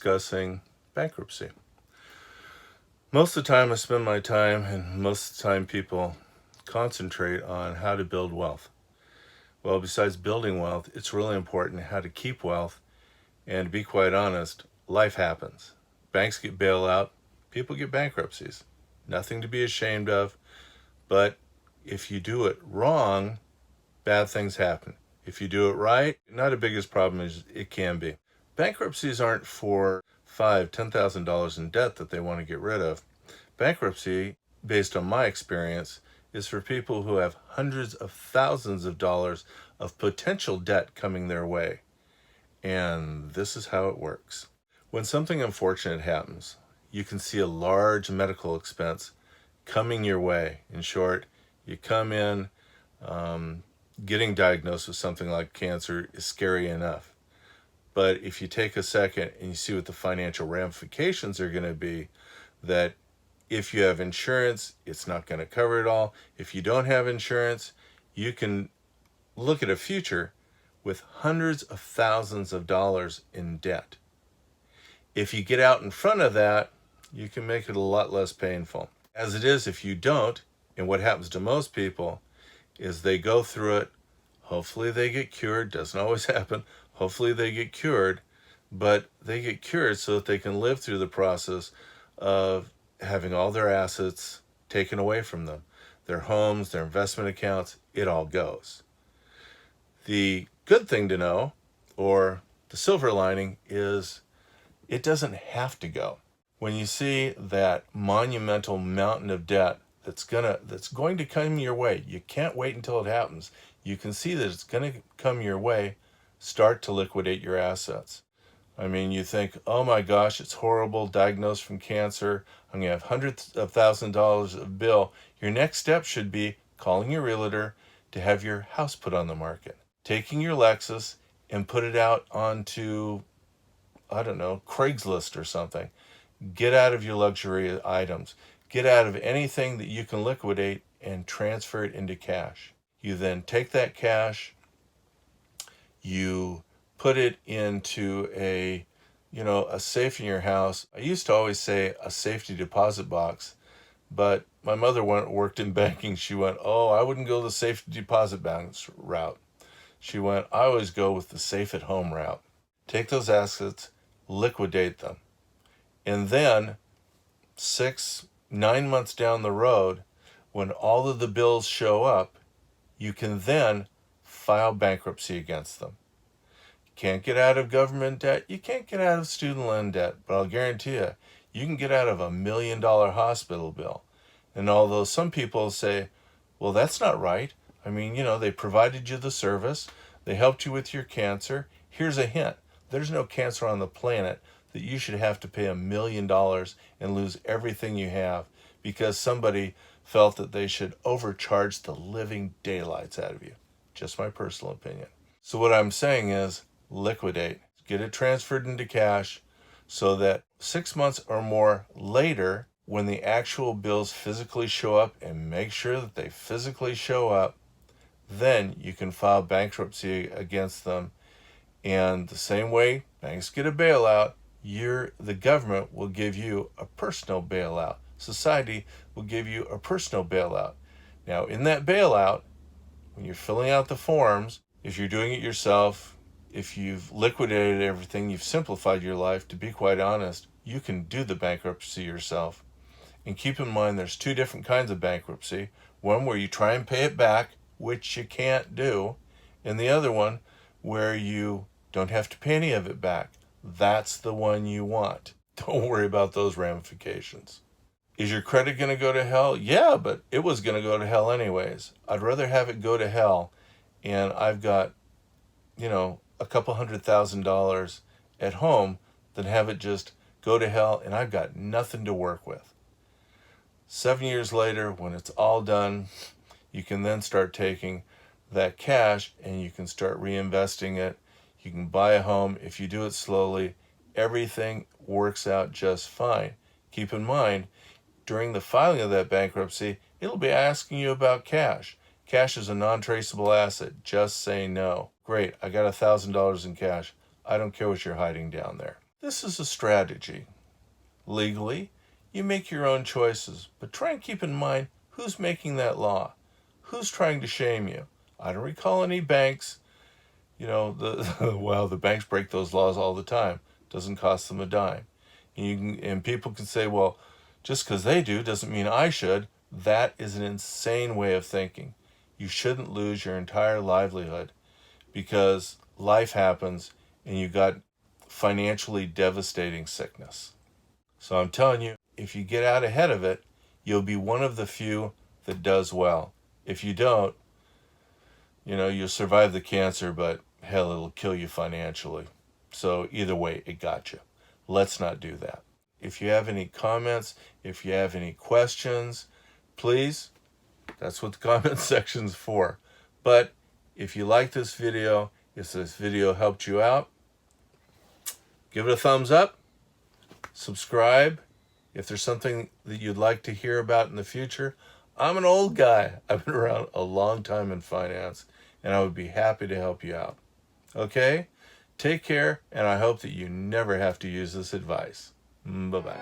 discussing bankruptcy. Most of the time I spend my time, and most of the time people concentrate on how to build wealth. Well, besides building wealth, it's really important how to keep wealth. And to be quite honest, life happens. Banks get bailout, people get bankruptcies. Nothing to be ashamed of, but if you do it wrong, bad things happen. If you do it right, not as big a problem as it can be. Bankruptcies aren't for $10,000 in debt that they want to get rid of. Bankruptcy, based on my experience, is for people who have hundreds of thousands of dollars of potential debt coming their way. And this is how it works. When something unfortunate happens, you can see a large medical expense coming your way. In short, you come in, getting diagnosed with something like cancer is scary enough. But if you take a second and you see what the financial ramifications are going to be, that if you have insurance, it's not going to cover it all. If you don't have insurance, you can look at a future with hundreds of thousands of dollars in debt. If you get out in front of that, you can make it a lot less painful. As it is, if you don't, and what happens to most people is they go through it, hopefully they get cured, doesn't always happen, hopefully they get cured, but they get cured so that they can live through the process of having all their assets taken away from them. Their homes, their investment accounts, it all goes. The good thing to know, or the silver lining, is it doesn't have to go. When you see that monumental mountain of debt that's going to come your way, you can't wait until it happens. You can see that it's going to come your way. Start to liquidate your assets. I mean, you think, oh my gosh, it's horrible, diagnosed from cancer, I'm going to have hundreds of thousands of dollars of bill. Your next step should be calling your realtor to have your house put on the market. Taking your Lexus and put it out onto, I don't know, Craigslist or something. Get out of your luxury items. Get out of anything that you can liquidate and transfer it into cash. You then take that cash, you put it into a safe in your house. I used to always say a safety deposit box, but my mother worked in banking. She went, oh, I wouldn't go the safety deposit box route. She went, I always go with the safe at home route. Take those assets, liquidate them. And then 6-9 months down the road, when all of the bills show up, you can then file bankruptcy against them. You can't get out of government debt. You can't get out of student loan debt. But I'll guarantee you can get out of $1 million hospital bill. And although some people say, well, that's not right. I mean, they provided you the service. They helped you with your cancer. Here's a hint. There's no cancer on the planet that you should have to pay $1 million and lose everything you have because somebody felt that they should overcharge the living daylights out of you. Just my personal opinion. So what I'm saying is liquidate. Get it transferred into cash so that 6 months or more later, when the actual bills physically show up, and make sure that they physically show up, then you can file bankruptcy against them. And the same way banks get a bailout, the government will give you a personal bailout. Society will give you a personal bailout. Now, in that bailout, when you're filling out the forms, if you're doing it yourself, if you've liquidated everything, you've simplified your life, to be quite honest, you can do the bankruptcy yourself. And keep in mind, there's 2 different kinds of bankruptcy. One where you try and pay it back, which you can't do, and the other one where you don't have to pay any of it back. That's the one you want. Don't worry about those ramifications. Is your credit going to go to hell? Yeah, but it was going to go to hell anyways. I'd rather have it go to hell and I've got, a couple $100,000 at home than have it just go to hell and I've got nothing to work with. 7 years later, when it's all done, you can then start taking that cash and you can start reinvesting it. You can buy a home. If you do it slowly, everything works out just fine. Keep in mind, during the filing of that bankruptcy, it'll be asking you about cash. Cash is a non-traceable asset. Just say no. Great, I got $1,000 in cash. I don't care what you're hiding down there. This is a strategy. Legally, you make your own choices, but try and keep in mind who's making that law, who's trying to shame you. I don't recall any banks, well, the banks break those laws all the time. Doesn't cost them a dime. And people can say, well, just because they do doesn't mean I should. That is an insane way of thinking. You shouldn't lose your entire livelihood because life happens and you got financially devastating sickness. So I'm telling you, if you get out ahead of it, you'll be one of the few that does well. If you don't, you'll survive the cancer, but hell, it'll kill you financially. So either way, it got you. Let's not do that. If you have any comments, if you have any questions, please, that's what the comment section's for. But if you like this video, if this video helped you out, give it a thumbs up, subscribe. If there's something that you'd like to hear about in the future, I'm an old guy. I've been around a long time in finance, and I would be happy to help you out. Okay? Take care, and I hope that you never have to use this advice. Bye-bye.